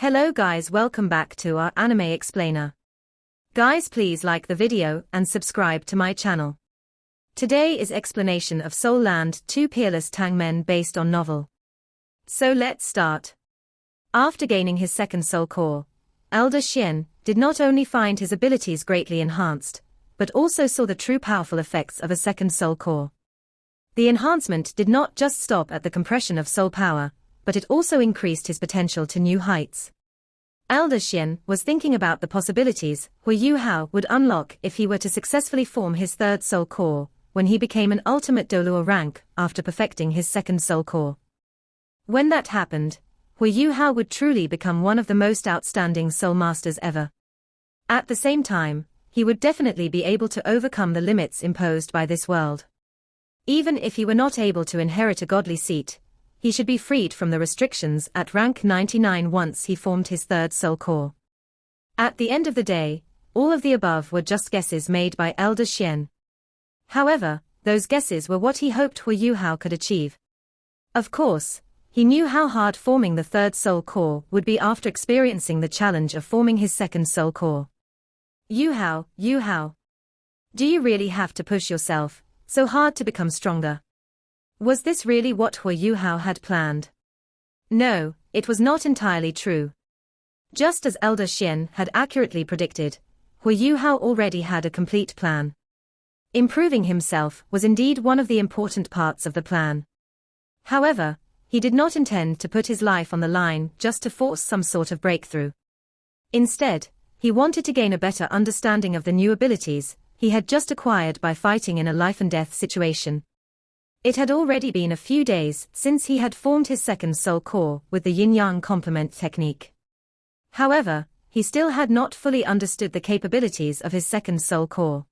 Hello guys, welcome back to our anime explainer. Guys, please like the video and subscribe to my channel. Today is explanation of Soul Land 2 Peerless Tang Men based on novel. So let's start. After gaining his second soul core, Elder Shen did not only find his abilities greatly enhanced, but also saw the true powerful effects of a second soul core. The enhancement did not just stop at the compression of soul power, but it also increased his potential to new heights. Elder Shen was thinking about the possibilities Huo Yuhao would unlock if he were to successfully form his third soul core, when he became an ultimate dueler rank after perfecting his second soul core. When that happened, Huo Yuhao would truly become one of the most outstanding soul masters ever. At the same time, he would definitely be able to overcome the limits imposed by this world. Even if he were not able to inherit a godly seat, he should be freed from the restrictions at rank 99 once he formed his third soul core. At the end of the day, all of the above were just guesses made by Elder Shen. However, those guesses were what he hoped Huo Yuhao could achieve. Of course, he knew how hard forming the third soul core would be after experiencing the challenge of forming his second soul core. Yu Hao. Do you really have to push yourself so hard to become stronger? Was this really what Huo Yuhao had planned? No, it was not entirely true. Just as Elder Shen had accurately predicted, Huo Yuhao already had a complete plan. Improving himself was indeed one of the important parts of the plan. However, he did not intend to put his life on the line just to force some sort of breakthrough. Instead, he wanted to gain a better understanding of the new abilities he had just acquired by fighting in a life-and-death situation. It had already been a few days since he had formed his second soul core with the yin-yang complement technique. However, he still had not fully understood the capabilities of his second soul core.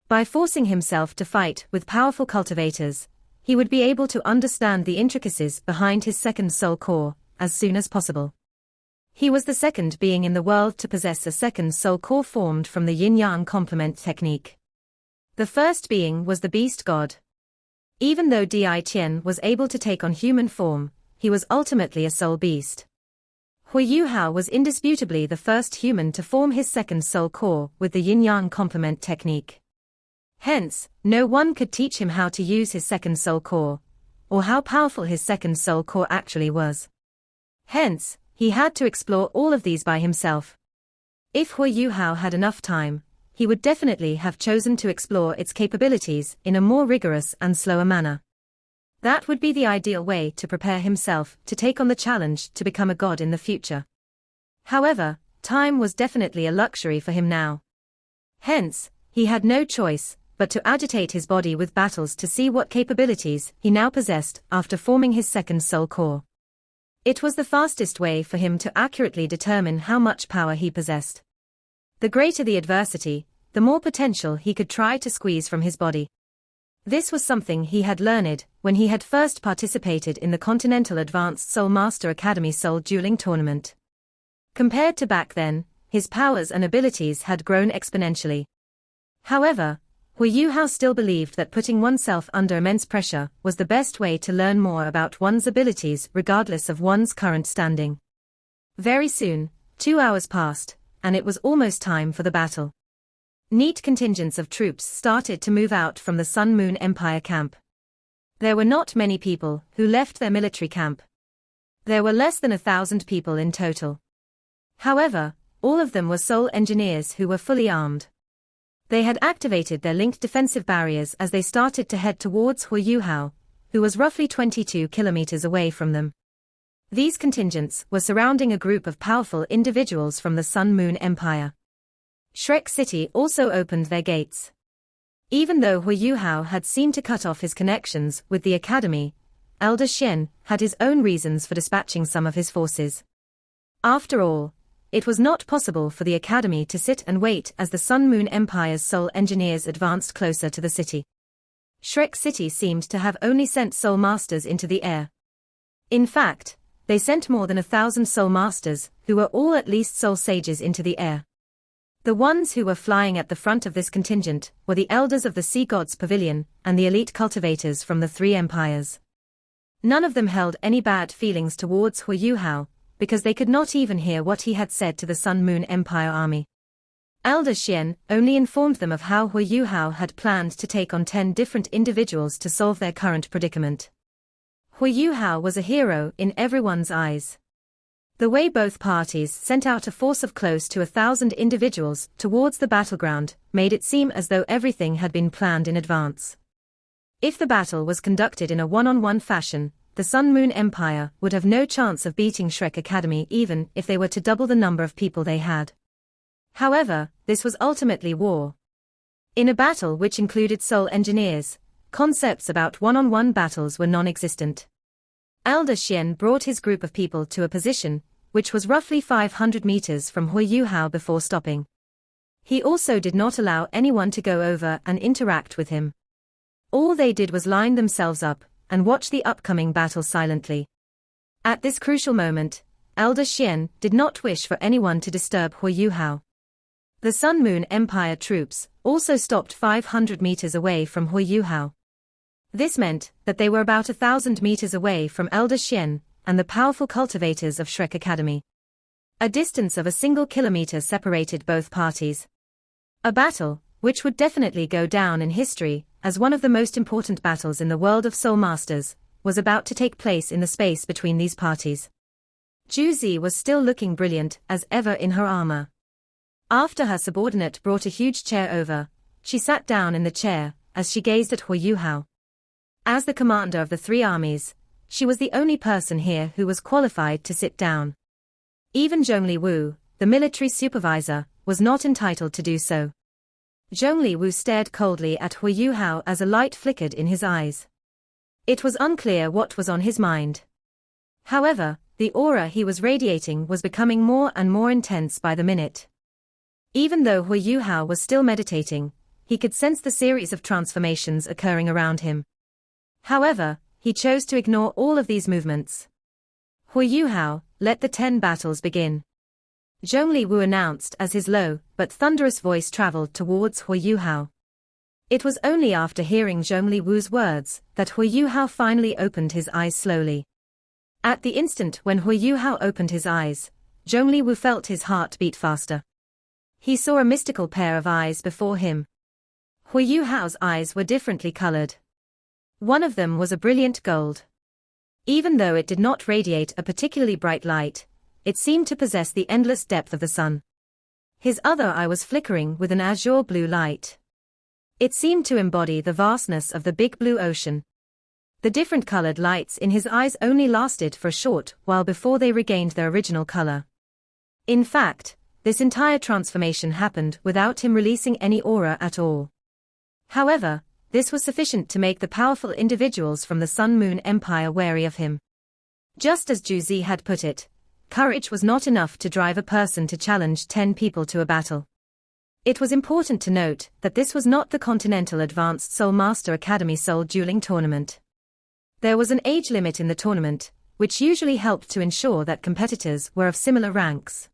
By forcing himself to fight with powerful cultivators, he would be able to understand the intricacies behind his second soul core as soon as possible. He was the second being in the world to possess a second soul core formed from the yin-yang complement technique. The first being was the beast god. Even though Di Qian was able to take on human form, he was ultimately a soul beast. Huo Yuhao was indisputably the first human to form his second soul core with the yin-yang complement technique. Hence, no one could teach him how to use his second soul core, or how powerful his second soul core actually was. Hence, he had to explore all of these by himself. If Huo Yuhao had enough time, he would definitely have chosen to explore its capabilities in a more rigorous and slower manner. That would be the ideal way to prepare himself to take on the challenge to become a god in the future. However, time was definitely a luxury for him now. Hence, he had no choice but to agitate his body with battles to see what capabilities he now possessed after forming his second soul core. It was the fastest way for him to accurately determine how much power he possessed. The greater the adversity, the more potential he could try to squeeze from his body. This was something he had learned when he had first participated in the Continental Advanced Soul Master Academy Soul Dueling Tournament. Compared to back then, his powers and abilities had grown exponentially. However, Huo Yuhao still believed that putting oneself under immense pressure was the best way to learn more about one's abilities regardless of one's current standing. Very soon, 2 hours passed, and it was almost time for the battle. Neat contingents of troops started to move out from the Sun Moon Empire camp. There were not many people who left their military camp. There were less than 1,000 people in total. However, all of them were soul engineers who were fully armed. They had activated their linked defensive barriers as they started to head towards Huo Yuhao, who was roughly 22 kilometers away from them. These contingents were surrounding a group of powerful individuals from the Sun Moon Empire. Shrek City also opened their gates. Even though Huo Yuhao had seemed to cut off his connections with the academy, Elder Shen had his own reasons for dispatching some of his forces. After all, it was not possible for the academy to sit and wait as the Sun Moon Empire's soul engineers advanced closer to the city. Shrek City seemed to have only sent soul masters into the air. In fact, they sent more than 1,000 soul masters, who were all at least soul sages, into the air. The ones who were flying at the front of this contingent were the elders of the Sea Gods Pavilion and the elite cultivators from the three empires. None of them held any bad feelings towards Huo Yuhao, because they could not even hear what he had said to the Sun Moon Empire army. Elder Shen only informed them of how Huo Yuhao had planned to take on 10 different individuals to solve their current predicament. Huo Yuhao was a hero in everyone's eyes. The way both parties sent out a force of close to 1,000 individuals towards the battleground made it seem as though everything had been planned in advance. If the battle was conducted in a one-on-one fashion, the Sun Moon Empire would have no chance of beating Shrek Academy even if they were to double the number of people they had. However, this was ultimately war. In a battle which included soul engineers, concepts about one-on-one battles were non-existent. Elder Shen brought his group of people to a position which was roughly 500 meters from Huo Yuhao before stopping. He also did not allow anyone to go over and interact with him. All they did was line themselves up and watch the upcoming battle silently. At this crucial moment, Elder Shen did not wish for anyone to disturb Huo Yuhao. The Sun Moon Empire troops also stopped 500 meters away from Huo Yuhao. This meant that they were about 1,000 meters away from Elder Shen and the powerful cultivators of Shrek Academy. A distance of a single kilometer separated both parties. A battle which would definitely go down in history as one of the most important battles in the world of Soul Masters was about to take place in the space between these parties. Juzi was still looking brilliant as ever in her armor. After her subordinate brought a huge chair over, she sat down in the chair as she gazed at Huo Yuhao. As the commander of the 3 armies, she was the only person here who was qualified to sit down. Even Zhongli Wu, the military supervisor, was not entitled to do so. Zhongli Wu stared coldly at Huo Yuhao as a light flickered in his eyes. It was unclear what was on his mind. However, the aura he was radiating was becoming more and more intense by the minute. Even though Huo Yuhao was still meditating, he could sense the series of transformations occurring around him. However, he chose to ignore all of these movements. Huo Yuhao, let the 10 battles begin. Zhongli Wu announced as his low but thunderous voice traveled towards Huo Yuhao. It was only after hearing Zhongli Wu's words that Huo Yuhao finally opened his eyes slowly. At the instant when Huo Yuhao opened his eyes, Zhongli Wu felt his heart beat faster. He saw a mystical pair of eyes before him. Huo Yuhao's eyes were differently colored. One of them was a brilliant gold. Even though it did not radiate a particularly bright light, it seemed to possess the endless depth of the sun. His other eye was flickering with an azure blue light. It seemed to embody the vastness of the big blue ocean. The different colored lights in his eyes only lasted for a short while before they regained their original color. In fact, this entire transformation happened without him releasing any aura at all. However, this was sufficient to make the powerful individuals from the Sun Moon Empire wary of him. Just as Juzi had put it, courage was not enough to drive a person to challenge 10 people to a battle. It was important to note that this was not the Continental Advanced Soul Master Academy Soul Dueling Tournament. There was an age limit in the tournament, which usually helped to ensure that competitors were of similar ranks.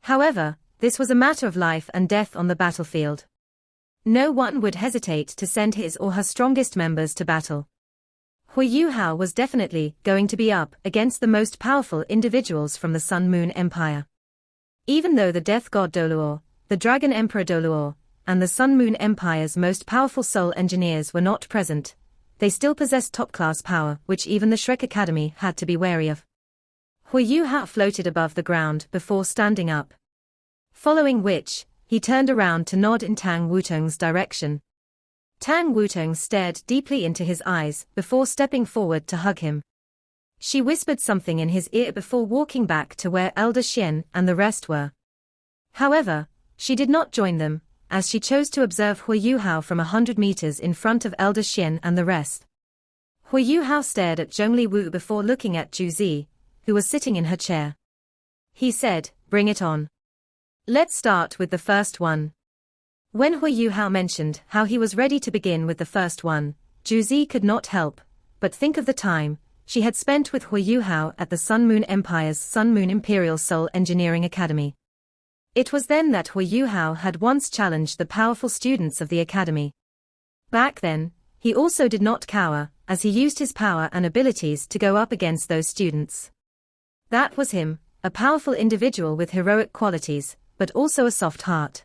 However, this was a matter of life and death on the battlefield. No one would hesitate to send his or her strongest members to battle. Huo Yuhao was definitely going to be up against the most powerful individuals from the Sun Moon Empire. Even though the Death God Doluo, the Dragon Emperor Doluo, and the Sun Moon Empire's most powerful soul engineers were not present, they still possessed top-class power which even the Shrek Academy had to be wary of. Huo Yuhao floated above the ground before standing up. Following which, he turned around to nod in Tang Wutong's direction. Tang Wutong stared deeply into his eyes before stepping forward to hug him. She whispered something in his ear before walking back to where Elder Shen and the rest were. However, she did not join them, as she chose to observe Huo Yuhao from 100 meters in front of Elder Shen and the rest. Huo Yuhao stared at Zhongli Wu before looking at Juzi, who was sitting in her chair. He said, "Bring it on. Let's start with the first one." When Huo Yuhao mentioned how he was ready to begin with the first one, Juzi could not help but think of the time she had spent with Huo Yuhao at the Sun Moon Empire's Sun Moon Imperial Soul Engineering Academy. It was then that Huo Yuhao had once challenged the powerful students of the academy. Back then, he also did not cower, as he used his power and abilities to go up against those students. That was him, a powerful individual with heroic qualities, but also a soft heart.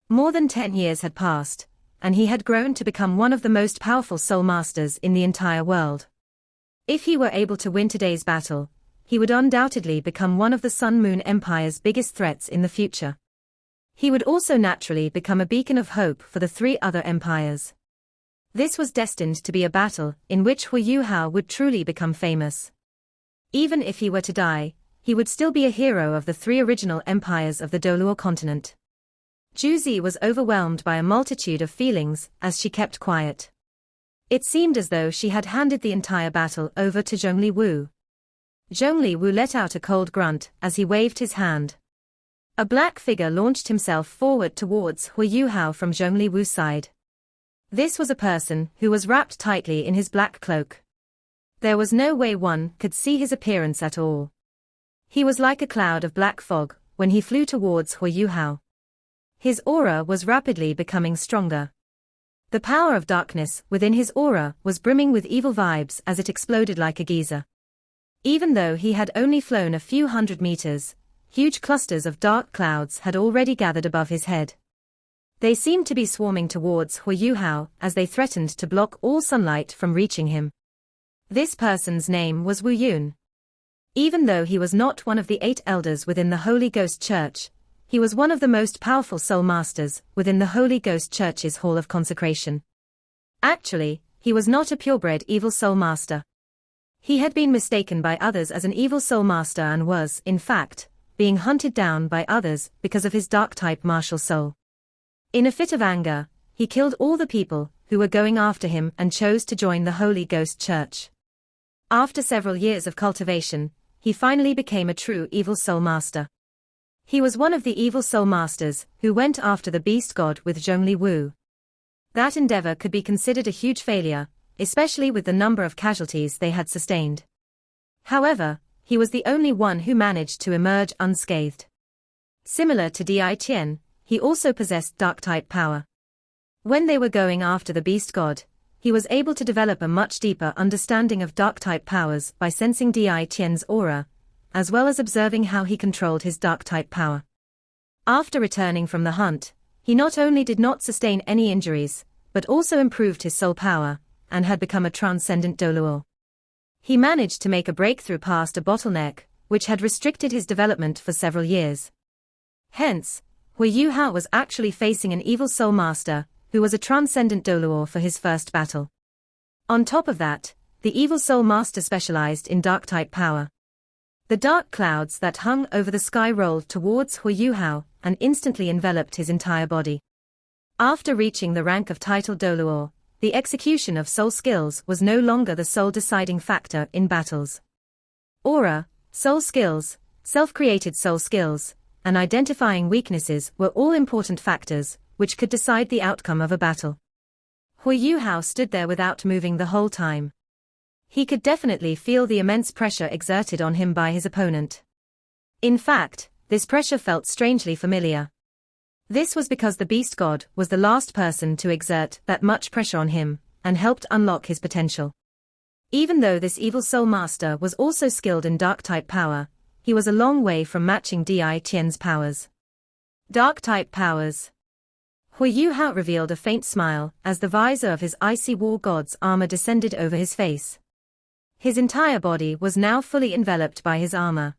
More than 10 years had passed, and he had grown to become one of the most powerful soul masters in the entire world. If he were able to win today's battle, he would undoubtedly become one of the Sun-Moon Empire's biggest threats in the future. He would also naturally become a beacon of hope for the 3 other empires. This was destined to be a battle in which Huo Yuhao would truly become famous. Even if he were to die, he would still be a hero of the 3 original empires of the Doluo continent. Juzi was overwhelmed by a multitude of feelings as she kept quiet. It seemed as though she had handed the entire battle over to Zhongli Wu. Zhongli Wu let out a cold grunt as he waved his hand. A black figure launched himself forward towards Huo Yuhao from Zhongli Wu's side. This was a person who was wrapped tightly in his black cloak. There was no way one could see his appearance at all. He was like a cloud of black fog when he flew towards Huo Yuhao. His aura was rapidly becoming stronger. The power of darkness within his aura was brimming with evil vibes as it exploded like a geyser. Even though he had only flown a few hundred meters, huge clusters of dark clouds had already gathered above his head. They seemed to be swarming towards Huo Yuhao as they threatened to block all sunlight from reaching him. This person's name was Wu Yun. Even though he was not one of the 8 elders within the Holy Ghost Church, he was one of the most powerful soul masters within the Holy Ghost Church's Hall of Consecration. Actually, he was not a purebred evil soul master. He had been mistaken by others as an evil soul master and was, in fact, being hunted down by others because of his dark-type martial soul. In a fit of anger, he killed all the people who were going after him and chose to join the Holy Ghost Church. After several years of cultivation, he finally became a true evil soul master. He was one of the evil soul masters who went after the beast god with Zhongli Wu. That endeavor could be considered a huge failure, especially with the number of casualties they had sustained. However, he was the only one who managed to emerge unscathed. Similar to Di Tian, he also possessed dark-type power. When they were going after the beast god, he was able to develop a much deeper understanding of dark-type powers by sensing Di Tian's aura, as well as observing how he controlled his dark-type power. After returning from the hunt, he not only did not sustain any injuries, but also improved his soul power, and had become a transcendent Doluo. He managed to make a breakthrough past a bottleneck, which had restricted his development for several years. Hence, Huo Yuhao was actually facing an evil soul master, who was a transcendent Doluo for his first battle. On top of that, the evil soul master specialized in dark-type power. The dark clouds that hung over the sky rolled towards Huo Yuhao and instantly enveloped his entire body. After reaching the rank of title Doluo, the execution of soul skills was no longer the sole deciding factor in battles. Aura, soul skills, self-created soul skills, and identifying weaknesses were all important factors, which could decide the outcome of a battle. Huo Yuhao stood there without moving the whole time. He could definitely feel the immense pressure exerted on him by his opponent. In fact, this pressure felt strangely familiar. This was because the beast god was the last person to exert that much pressure on him, and helped unlock his potential. Even though this evil soul master was also skilled in dark-type power, he was a long way from matching Di Tian's powers. Dark-type powers. Huo Yuhao revealed a faint smile as the visor of his icy war god's armor descended over his face. His entire body was now fully enveloped by his armor.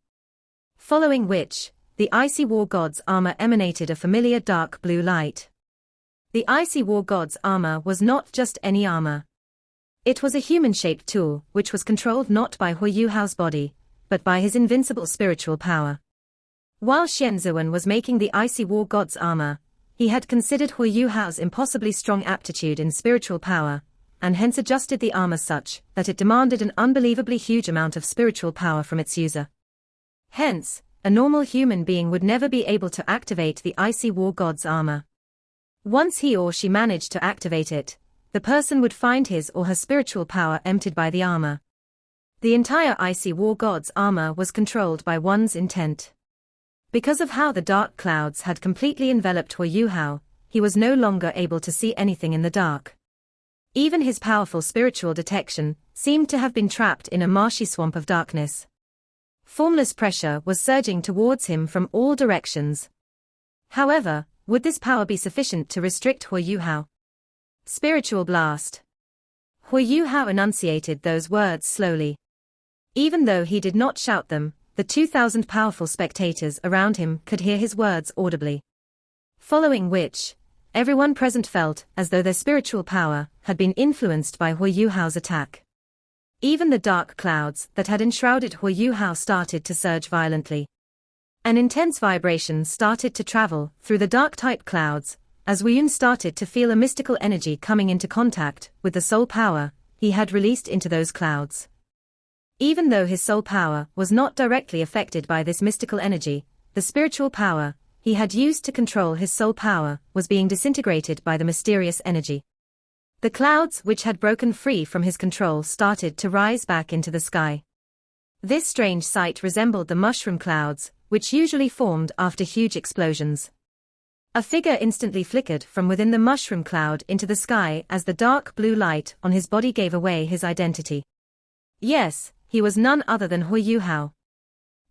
Following which, the icy war god's armor emanated a familiar dark blue light. The icy war god's armor was not just any armor. It was a human-shaped tool which was controlled not by Huo Yuhao's body, but by his invincible spiritual power. While Shen was making the icy war god's armor, he had considered Huo Yuhao's impossibly strong aptitude in spiritual power, and hence adjusted the armor such that it demanded an unbelievably huge amount of spiritual power from its user. Hence, a normal human being would never be able to activate the icy war god's armor. Once he or she managed to activate it, the person would find his or her spiritual power emptied by the armor. The entire icy war god's armor was controlled by one's intent. Because of how the dark clouds had completely enveloped Huo Yuhao, he was no longer able to see anything in the dark. Even his powerful spiritual detection seemed to have been trapped in a marshy swamp of darkness. Formless pressure was surging towards him from all directions. However, would this power be sufficient to restrict Huo Yuhao? Spiritual blast. Huo Yuhao enunciated those words slowly. Even though he did not shout them, the 2,000 powerful spectators around him could hear his words audibly. Following which, everyone present felt as though their spiritual power had been influenced by Huo Yuhao's attack. Even the dark clouds that had enshrouded Huo Yuhao started to surge violently. An intense vibration started to travel through the dark-type clouds, as Wu Yun started to feel a mystical energy coming into contact with the soul power he had released into those clouds. Even though his soul power was not directly affected by this mystical energy, the spiritual power he had used to control his soul power was being disintegrated by the mysterious energy. The clouds which had broken free from his control started to rise back into the sky. This strange sight resembled the mushroom clouds, which usually formed after huge explosions. A figure instantly flickered from within the mushroom cloud into the sky as the dark blue light on his body gave away his identity. Yes, he was none other than Huo Yuhao.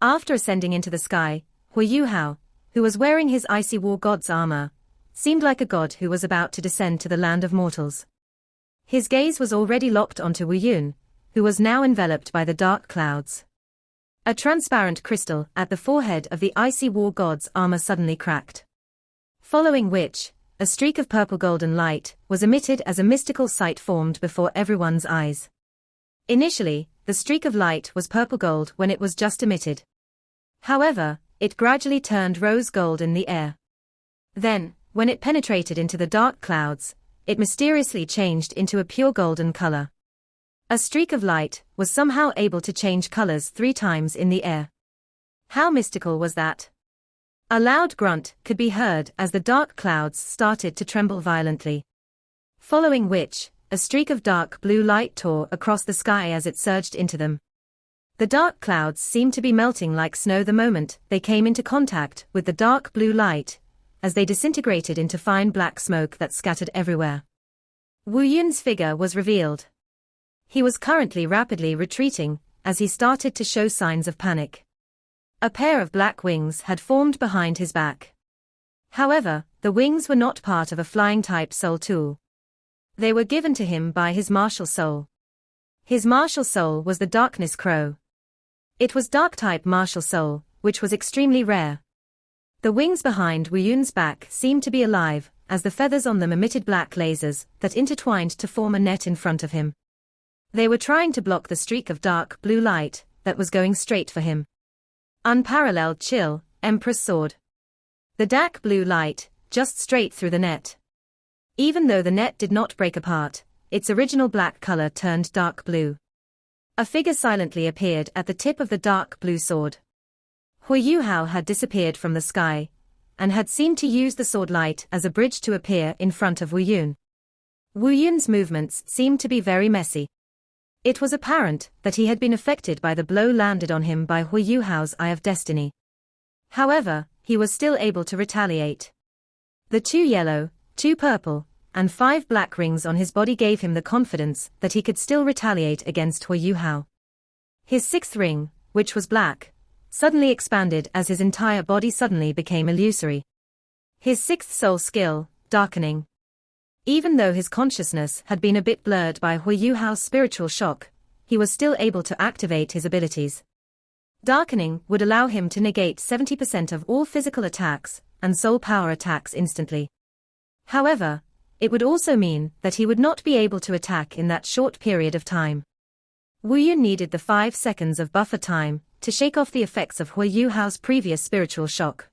After ascending into the sky, Huo Yuhao, who was wearing his icy war god's armor, seemed like a god who was about to descend to the land of mortals. His gaze was already locked onto Wu Yun, who was now enveloped by the dark clouds. A transparent crystal at the forehead of the icy war god's armor suddenly cracked. Following which, a streak of purple-golden light was emitted as a mystical sight formed before everyone's eyes. Initially, the streak of light was purple-gold when it was just emitted. However, it gradually turned rose-gold in the air. Then, when it penetrated into the dark clouds, it mysteriously changed into a pure golden color. A streak of light was somehow able to change colors 3 times in the air. How mystical was that? A loud grunt could be heard as the dark clouds started to tremble violently. Following which, a streak of dark blue light tore across the sky as it surged into them. The dark clouds seemed to be melting like snow the moment they came into contact with the dark blue light, as they disintegrated into fine black smoke that scattered everywhere. Wu Yun's figure was revealed. He was currently rapidly retreating, as he started to show signs of panic. A pair of black wings had formed behind his back. However, the wings were not part of a flying-type soul tool. They were given to him by his martial soul. His martial soul was the darkness crow. It was dark-type martial soul, which was extremely rare. The wings behind Wu Yun's back seemed to be alive, as the feathers on them emitted black lasers that intertwined to form a net in front of him. They were trying to block the streak of dark blue light that was going straight for him. Unparalleled chill, Empress Sword. The dark blue light, just straight through the net. Even though the net did not break apart, its original black color turned dark blue. A figure silently appeared at the tip of the dark blue sword. Huo Yuhao had disappeared from the sky, and had seemed to use the sword light as a bridge to appear in front of Wu Yun. Wu Yun's movements seemed to be very messy. It was apparent that he had been affected by the blow landed on him by Huo Yuhao's Eye of Destiny. However, he was still able to retaliate. The 2 yellow, 2 purple, and 5 black rings on his body gave him the confidence that he could still retaliate against Huo Yuhao. His 6th ring, which was black, suddenly expanded as his entire body suddenly became illusory. His 6th soul skill, darkening. Even though his consciousness had been a bit blurred by Huo Yuhao's spiritual shock, he was still able to activate his abilities. Darkening would allow him to negate 70% of all physical attacks and soul power attacks instantly. However, it would also mean that he would not be able to attack in that short period of time. Wu Yun needed the 5 seconds of buffer time to shake off the effects of Huo Yuhao's previous spiritual shock.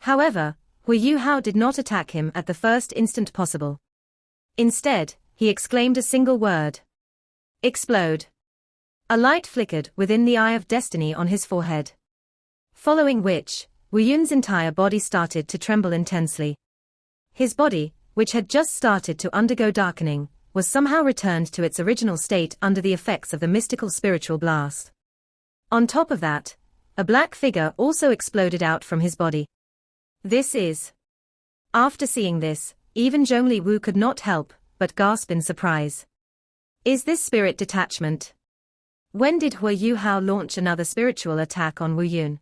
However, Huo Yuhao did not attack him at the first instant possible. Instead, he exclaimed a single word. Explode. A light flickered within the Eye of Destiny on his forehead. Following which, Wu Yun's entire body started to tremble intensely. His body, which had just started to undergo darkening, was somehow returned to its original state under the effects of the mystical spiritual blast. On top of that, a black figure also exploded out from his body. This is... After seeing this, even Zhongli Wu could not help but gasp in surprise. Is this spirit detachment? When did Huo Yuhao launch another spiritual attack on Wu Yun?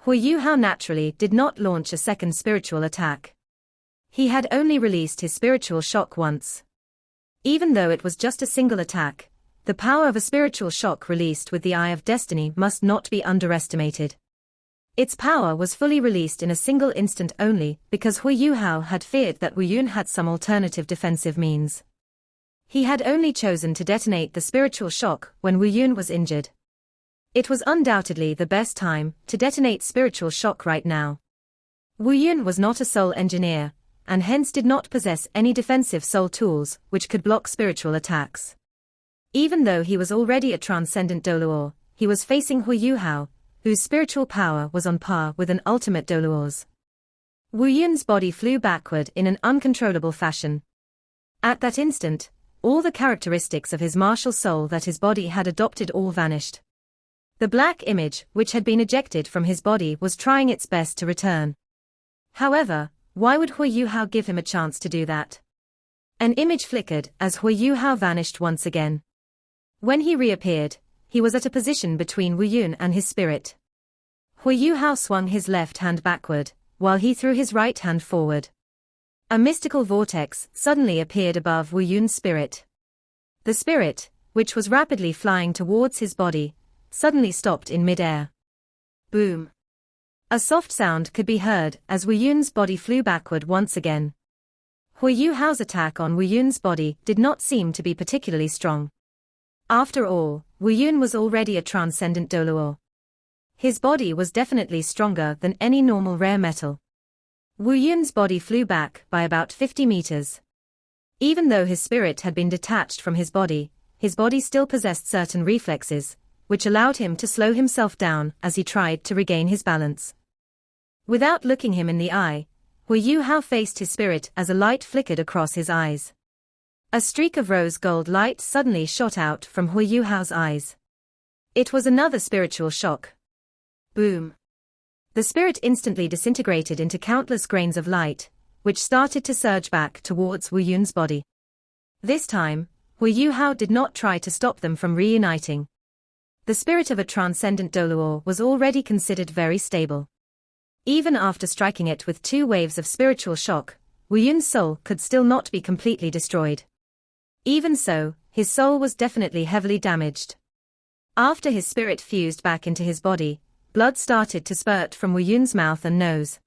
Huo Yuhao naturally did not launch a second spiritual attack. He had only released his spiritual shock once. Even though it was just a single attack, the power of a spiritual shock released with the Eye of Destiny must not be underestimated. Its power was fully released in a single instant only because Huo Yuhao had feared that Wu Yun had some alternative defensive means. He had only chosen to detonate the spiritual shock when Wu Yun was injured. It was undoubtedly the best time to detonate spiritual shock right now. Wu Yun was not a soul engineer, and hence did not possess any defensive soul tools which could block spiritual attacks. Even though he was already a transcendent Doluor, he was facing Huo Yuhao, whose spiritual power was on par with an ultimate Doluor's. Wu Yun's body flew backward in an uncontrollable fashion. At that instant, all the characteristics of his martial soul that his body had adopted all vanished. The black image which had been ejected from his body was trying its best to return. However, why would Huo Yuhao give him a chance to do that? An image flickered as Huo Yuhao vanished once again. When he reappeared, he was at a position between Wu Yun and his spirit. Huo Yuhao swung his left hand backward, while he threw his right hand forward. A mystical vortex suddenly appeared above Wu Yun's spirit. The spirit, which was rapidly flying towards his body, suddenly stopped in mid-air. Boom! A soft sound could be heard as Wu Yun's body flew backward once again. Huo Yuhao's attack on Wu Yun's body did not seem to be particularly strong. After all, Wu Yun was already a transcendent Doluor. His body was definitely stronger than any normal rare metal. Wu Yun's body flew back by about 50 meters. Even though his spirit had been detached from his body still possessed certain reflexes, which allowed him to slow himself down as he tried to regain his balance. Without looking him in the eye, Huo Yuhao faced his spirit as a light flickered across his eyes. A streak of rose gold light suddenly shot out from Huo Yuhao's eyes. It was another spiritual shock. Boom! The spirit instantly disintegrated into countless grains of light, which started to surge back towards Wu Yun's body. This time, Huo Yuhao did not try to stop them from reuniting. The spirit of a transcendent Doluor was already considered very stable. Even after striking it with 2 waves of spiritual shock, Wu Yun's soul could still not be completely destroyed. Even so, his soul was definitely heavily damaged. After his spirit fused back into his body, blood started to spurt from Wu Yun's mouth and nose.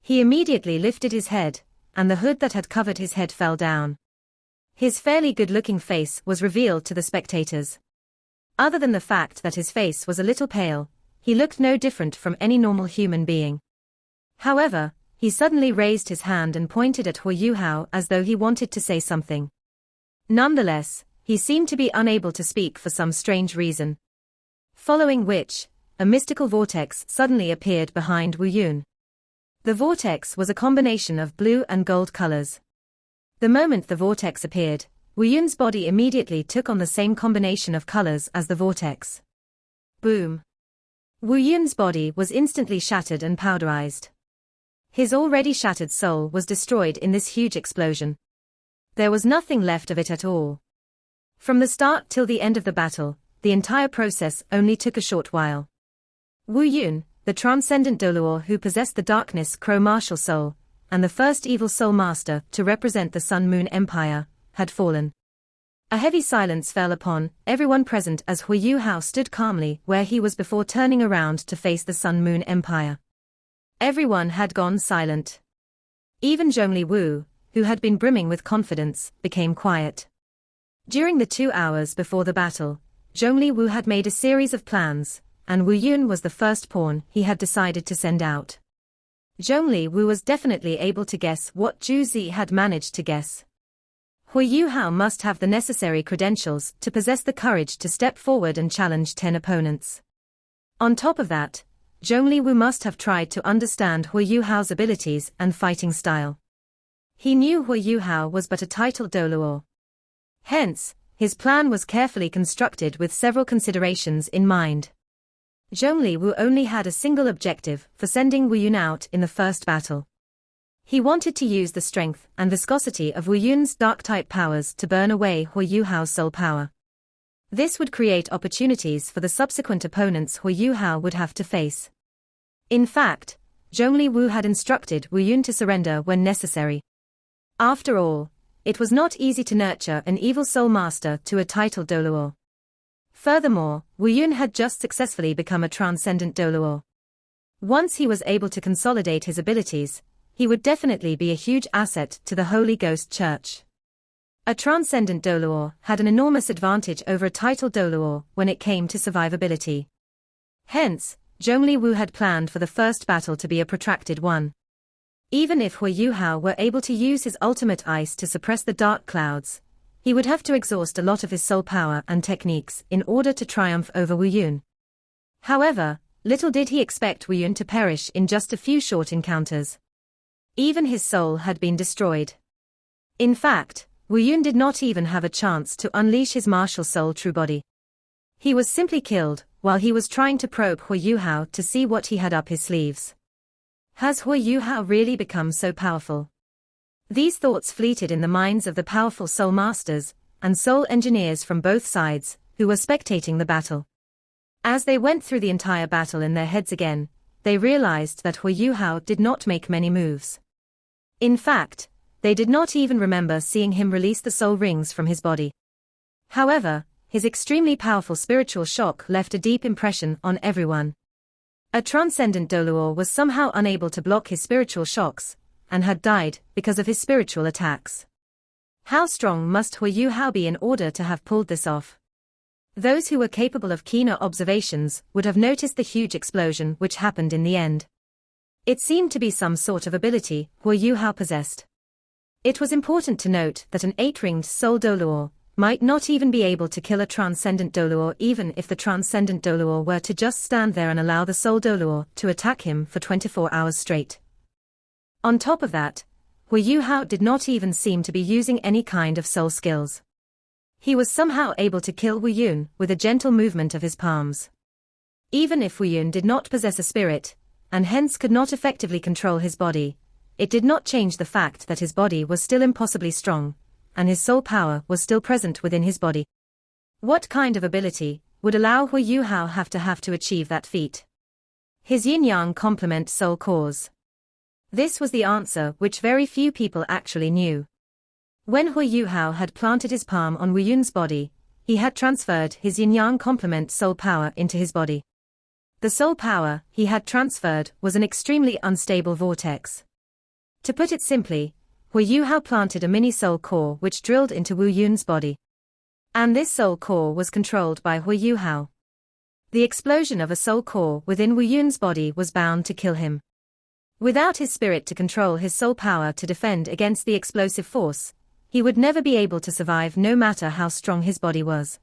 He immediately lifted his head, and the hood that had covered his head fell down. His fairly good-looking face was revealed to the spectators. Other than the fact that his face was a little pale, he looked no different from any normal human being. However, he suddenly raised his hand and pointed at Huo Yuhao as though he wanted to say something. Nonetheless, he seemed to be unable to speak for some strange reason. Following which, a mystical vortex suddenly appeared behind Wu Yun. The vortex was a combination of blue and gold colors. The moment the vortex appeared, Wu Yun's body immediately took on the same combination of colors as the vortex. Boom! Wu Yun's body was instantly shattered and powderized. His already shattered soul was destroyed in this huge explosion. There was nothing left of it at all. From the start till the end of the battle, the entire process only took a short while. Wu Yun, the transcendent Doluor who possessed the Darkness Crow martial soul, and the first evil soul master to represent the Sun Moon Empire, had fallen. A heavy silence fell upon everyone present as Huo Yuhao stood calmly where he was before turning around to face the Sun Moon Empire. Everyone had gone silent. Even Zhongli Wu, who had been brimming with confidence, became quiet. During the 2 hours before the battle, Zhongli Wu had made a series of plans, and Wu Yun was the first pawn he had decided to send out. Zhongli Wu was definitely able to guess what Zhu Zi had managed to guess. Huo Yuhao must have the necessary credentials to possess the courage to step forward and challenge 10 opponents. On top of that, Zhongli Wu must have tried to understand Huo Yuhao's abilities and fighting style. He knew Huo Yuhao was but a titled Doluor. Hence, his plan was carefully constructed with several considerations in mind. Zhongli Wu only had a single objective for sending Wu Yun out in the first battle. He wanted to use the strength and viscosity of Wu Yun's dark-type powers to burn away Huo Yuhao's soul power. This would create opportunities for the subsequent opponents Huo Yuhao would have to face. In fact, Zhongli Wu had instructed Wu Yun to surrender when necessary. After all, it was not easy to nurture an evil soul master to a titled Doluo. Furthermore, Wu Yun had just successfully become a transcendent Doluo. Once he was able to consolidate his abilities, he would definitely be a huge asset to the Holy Ghost Church. A transcendent Doluo had an enormous advantage over a titled Doluo when it came to survivability. Hence, Zhongli Wu had planned for the first battle to be a protracted one. Even if Huo Yuhao were able to use his ultimate ice to suppress the dark clouds, he would have to exhaust a lot of his soul power and techniques in order to triumph over Wu Yun. However, little did he expect Wu Yun to perish in just a few short encounters. Even his soul had been destroyed. In fact, Wu Yun did not even have a chance to unleash his martial soul true body. He was simply killed while he was trying to probe Huo Yuhao to see what he had up his sleeves. Has Huo Yuhao really become so powerful? These thoughts fleeted in the minds of the powerful soul masters and soul engineers from both sides who were spectating the battle. As they went through the entire battle in their heads again, they realized that Huo Yuhao did not make many moves. In fact, they did not even remember seeing him release the soul rings from his body. However, his extremely powerful spiritual shock left a deep impression on everyone. A transcendent Doluo was somehow unable to block his spiritual shocks, and had died because of his spiritual attacks. How strong must Huo Yuhao be in order to have pulled this off? Those who were capable of keener observations would have noticed the huge explosion which happened in the end. It seemed to be some sort of ability Huo Yuhao possessed. It was important to note that an 8-ringed soul Doluo might not even be able to kill a transcendent Doluo even if the transcendent Doluo were to just stand there and allow the soul Doluo to attack him for 24 hours straight. On top of that, Huo Yuhao did not even seem to be using any kind of soul skills. He was somehow able to kill Wu Yun with a gentle movement of his palms. Even if Wu Yun did not possess a spirit, and hence could not effectively control his body, it did not change the fact that his body was still impossibly strong, and his soul power was still present within his body. What kind of ability would allow Huo Yuhao have to achieve that feat? His yin-yang complement soul cores. This was the answer which very few people actually knew. When Huo Yuhao had planted his palm on Wu Yun's body, he had transferred his yin-yang complement soul power into his body. The soul power he had transferred was an extremely unstable vortex. To put it simply, Huo Yuhao planted a mini soul core which drilled into Wu Yun's body. And this soul core was controlled by Huo Yuhao. The explosion of a soul core within Wu Yun's body was bound to kill him. Without his spirit to control his soul power to defend against the explosive force, he would never be able to survive no matter how strong his body was.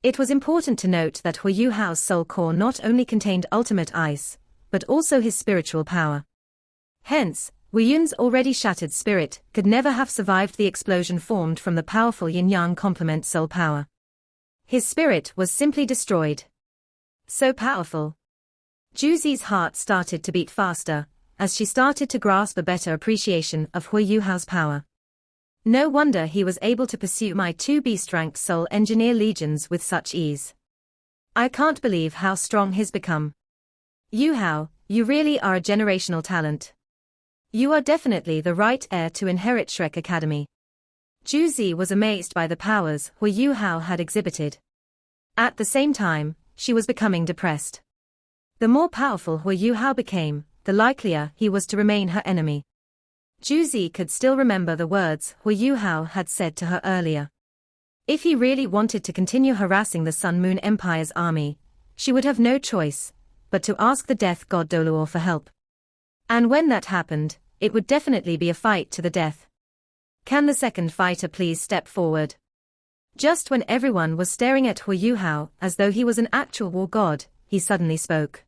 It was important to note that Huo Yuhao's soul core not only contained ultimate ice, but also his spiritual power. Hence, Wu Yun's already shattered spirit could never have survived the explosion formed from the powerful yin-yang complement soul power. His spirit was simply destroyed. So powerful. Juzi's heart started to beat faster, as she started to grasp a better appreciation of Huo Yuhao's power. No wonder he was able to pursue my 2 beast-ranked soul engineer legions with such ease. I can't believe how strong he's become. Yu Hao, you really are a generational talent. You are definitely the right heir to inherit Shrek Academy. Juzi was amazed by the powers Huo Yuhao had exhibited. At the same time, she was becoming depressed. The more powerful Huo Yuhao became, the likelier he was to remain her enemy. Juzi could still remember the words Huo Yuhao had said to her earlier. If he really wanted to continue harassing the Sun Moon Empire's army, she would have no choice but to ask the death god Doluo for help. And when that happened, it would definitely be a fight to the death. Can the second fighter please step forward? Just when everyone was staring at Huo Yuhao as though he was an actual war god, he suddenly spoke.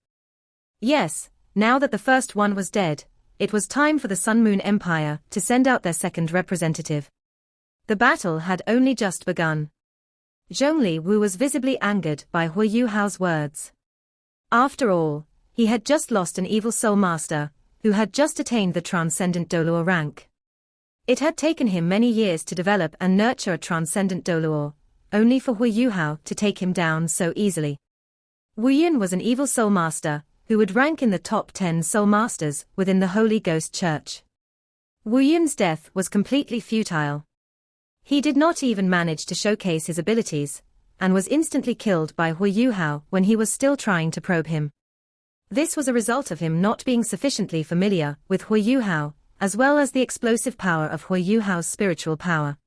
Yes, now that the first one was dead, it was time for the Sun Moon Empire to send out their second representative. The battle had only just begun. Zhongli Wu was visibly angered by Huo Yuhao's words. After all, he had just lost an evil soul master, who had just attained the transcendent Doluo rank. It had taken him many years to develop and nurture a transcendent Doluo, only for Huo Yuhao to take him down so easily. Wu Yun was an evil soul master, who would rank in the top 10 soul masters within the Holy Ghost Church. Wu Yun's death was completely futile. He did not even manage to showcase his abilities, and was instantly killed by Huo Yuhao when he was still trying to probe him. This was a result of him not being sufficiently familiar with Huo Yuhao, as well as the explosive power of Huo Yuhao's spiritual power.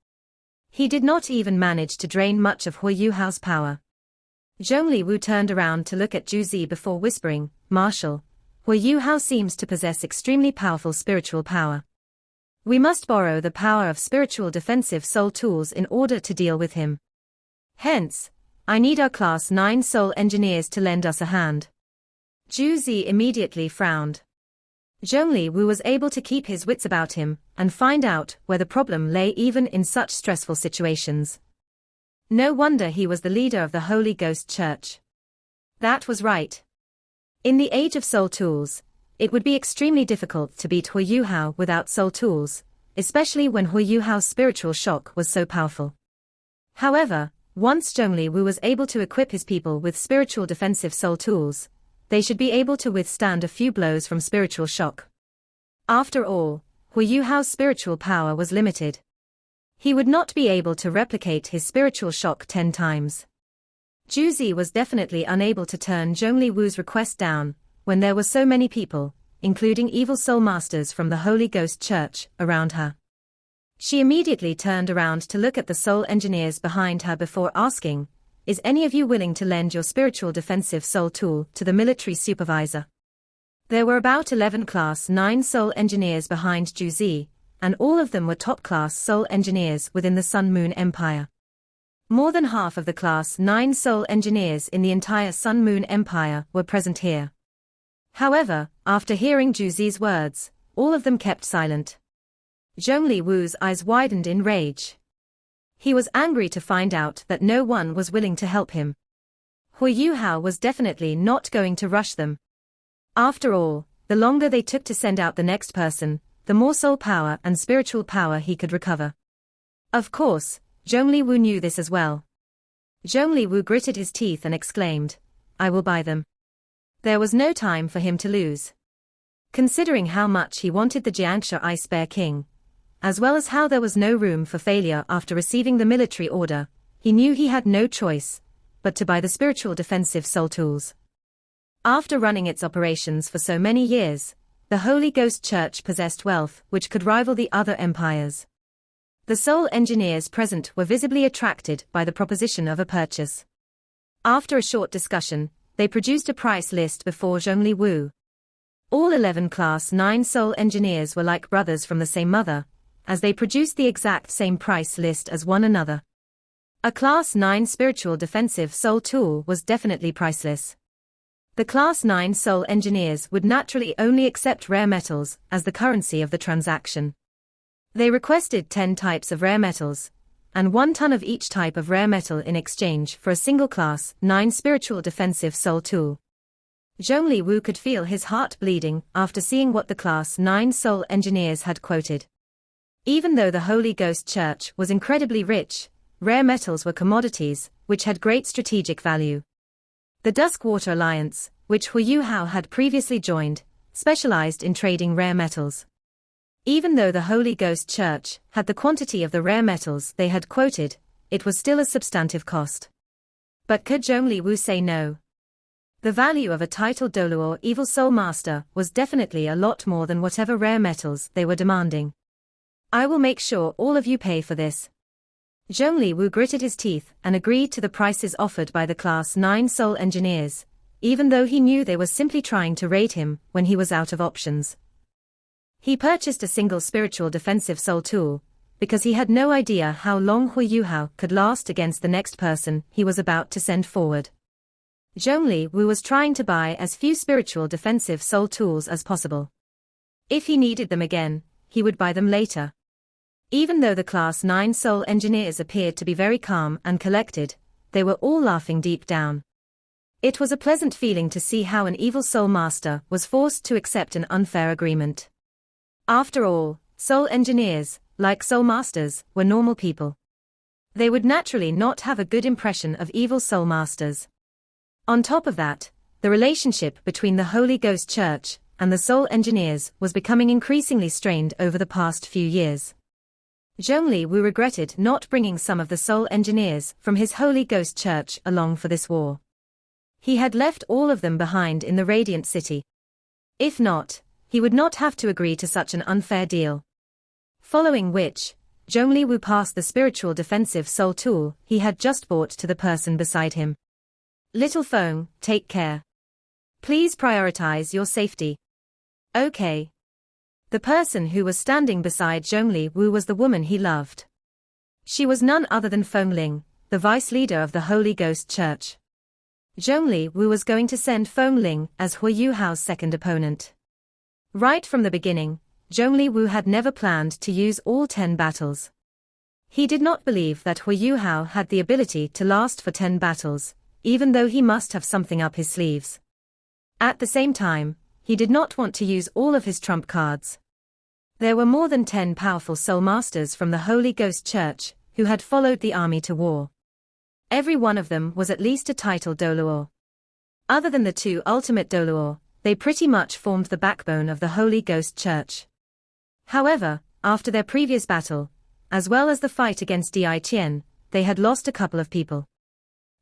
He did not even manage to drain much of Huo Yuhao's power. Zhongli Wu turned around to look at Zhu Zi before whispering, "Marshal, Huo Yuhao seems to possess extremely powerful spiritual power. We must borrow the power of spiritual defensive soul tools in order to deal with him. Hence, I need our Class 9 soul engineers to lend us a hand." Zhu Zi immediately frowned. Zhongli Wu was able to keep his wits about him and find out where the problem lay even in such stressful situations. No wonder he was the leader of the Holy Ghost Church. That was right. In the age of soul tools, it would be extremely difficult to beat Huo Yuhao without soul tools, especially when Huo Yuhao's spiritual shock was so powerful. However, once Zhongli Wu was able to equip his people with spiritual defensive soul tools, they should be able to withstand a few blows from spiritual shock. After all, Huo Yuhao's spiritual power was limited. He would not be able to replicate his spiritual shock 10 times. Zhu Zi was definitely unable to turn Zhongli Wu's request down, when there were so many people, including evil soul masters from the Holy Ghost Church, around her. She immediately turned around to look at the soul engineers behind her before asking, "Is any of you willing to lend your spiritual defensive soul tool to the military supervisor?" There were about 11 Class 9 soul engineers behind Zhu Zi, and all of them were top-class soul engineers within the Sun Moon Empire. More than half of the Class 9 soul engineers in the entire Sun Moon Empire were present here. However, after hearing Zhu Zi's words, all of them kept silent. Zhongli Wu's eyes widened in rage. He was angry to find out that no one was willing to help him. Huo Yuhao was definitely not going to rush them. After all, the longer they took to send out the next person, the more soul power and spiritual power he could recover. Of course, Zhongli Wu knew this as well. Zhongli Wu gritted his teeth and exclaimed, "I will buy them." There was no time for him to lose. Considering how much he wanted the Jiangshi Ice Bear King, as well as how there was no room for failure after receiving the military order, he knew he had no choice but to buy the spiritual defensive soul tools. After running its operations for so many years, the Holy Ghost Church possessed wealth which could rival the other empires. The soul engineers present were visibly attracted by the proposition of a purchase. After a short discussion, they produced a price list before Zhongli Wu. All 11 Class 9 soul engineers were like brothers from the same mother, as they produced the exact same price list as one another. A Class 9 spiritual defensive soul tool was definitely priceless. The Class 9 soul engineers would naturally only accept rare metals as the currency of the transaction. They requested 10 types of rare metals, and 1 ton of each type of rare metal in exchange for a single Class 9 spiritual defensive soul tool. Zhongli Wu could feel his heart bleeding after seeing what the Class 9 soul engineers had quoted. Even though the Holy Ghost Church was incredibly rich, rare metals were commodities which had great strategic value. The Duskwater Alliance, which Huo Yuhao had previously joined, specialized in trading rare metals. Even though the Holy Ghost Church had the quantity of the rare metals they had quoted, it was still a substantive cost. But could Zhongli Wu say no? The value of a titled Dolu or Evil Soul Master was definitely a lot more than whatever rare metals they were demanding. "I will make sure all of you pay for this." Zhongli Wu gritted his teeth and agreed to the prices offered by the Class 9 soul engineers, even though he knew they were simply trying to raid him when he was out of options. He purchased a single spiritual defensive soul tool, because he had no idea how long Huo Yuhao could last against the next person he was about to send forward. Zhongli Wu was trying to buy as few spiritual defensive soul tools as possible. If he needed them again, he would buy them later. Even though the Class 9 soul engineers appeared to be very calm and collected, they were all laughing deep down. It was a pleasant feeling to see how an evil soul master was forced to accept an unfair agreement. After all, soul engineers, like soul masters, were normal people. They would naturally not have a good impression of evil soul masters. On top of that, the relationship between the Holy Ghost Church and the Soul Engineers was becoming increasingly strained over the past few years. Zhongli Wu regretted not bringing some of the Soul Engineers from his Holy Ghost Church along for this war. He had left all of them behind in the Radiant City. If not, he would not have to agree to such an unfair deal. Following which, Zhongli Wu passed the spiritual defensive soul tool he had just bought to the person beside him. Little Feng, take care. Please prioritize your safety. Okay. The person who was standing beside Zhongli Wu was the woman he loved. She was none other than Feng Ling, the vice leader of the Holy Ghost Church. Zhongli Wu was going to send Feng Ling as Huo Yuhao's second opponent. Right from the beginning, Zhongli Wu had never planned to use all 10 battles. He did not believe that Huo Yuhao had the ability to last for 10 battles, even though he must have something up his sleeves. At the same time, he did not want to use all of his trump cards. There were more than 10 powerful soul masters from the Holy Ghost Church who had followed the army to war. Every one of them was at least a title Doluo. Other than the 2 ultimate Doluo, they pretty much formed the backbone of the Holy Ghost Church. However, after their previous battle, as well as the fight against Di Qian, they had lost a couple of people.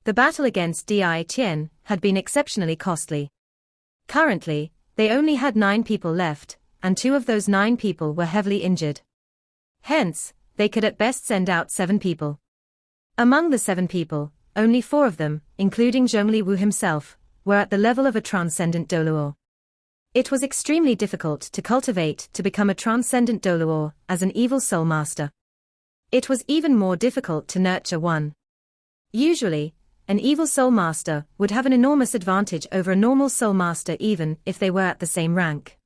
The battle against Di Qian had been exceptionally costly. Currently, they only had 9 people left, and 2 of those 9 people were heavily injured. Hence, they could at best send out 7 people. Among the 7 people, only 4 of them, including Zhongli Wu himself, were at the level of a transcendent Doluo. It was extremely difficult to cultivate to become a transcendent Doluo as an evil soul master. It was even more difficult to nurture one. Usually, an evil soul master would have an enormous advantage over a normal soul master even if they were at the same rank.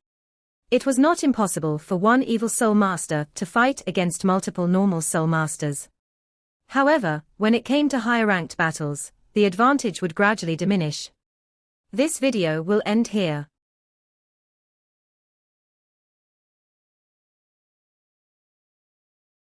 It was not impossible for one evil soul master to fight against multiple normal soul masters. However, when it came to higher ranked battles, the advantage would gradually diminish. This video will end here.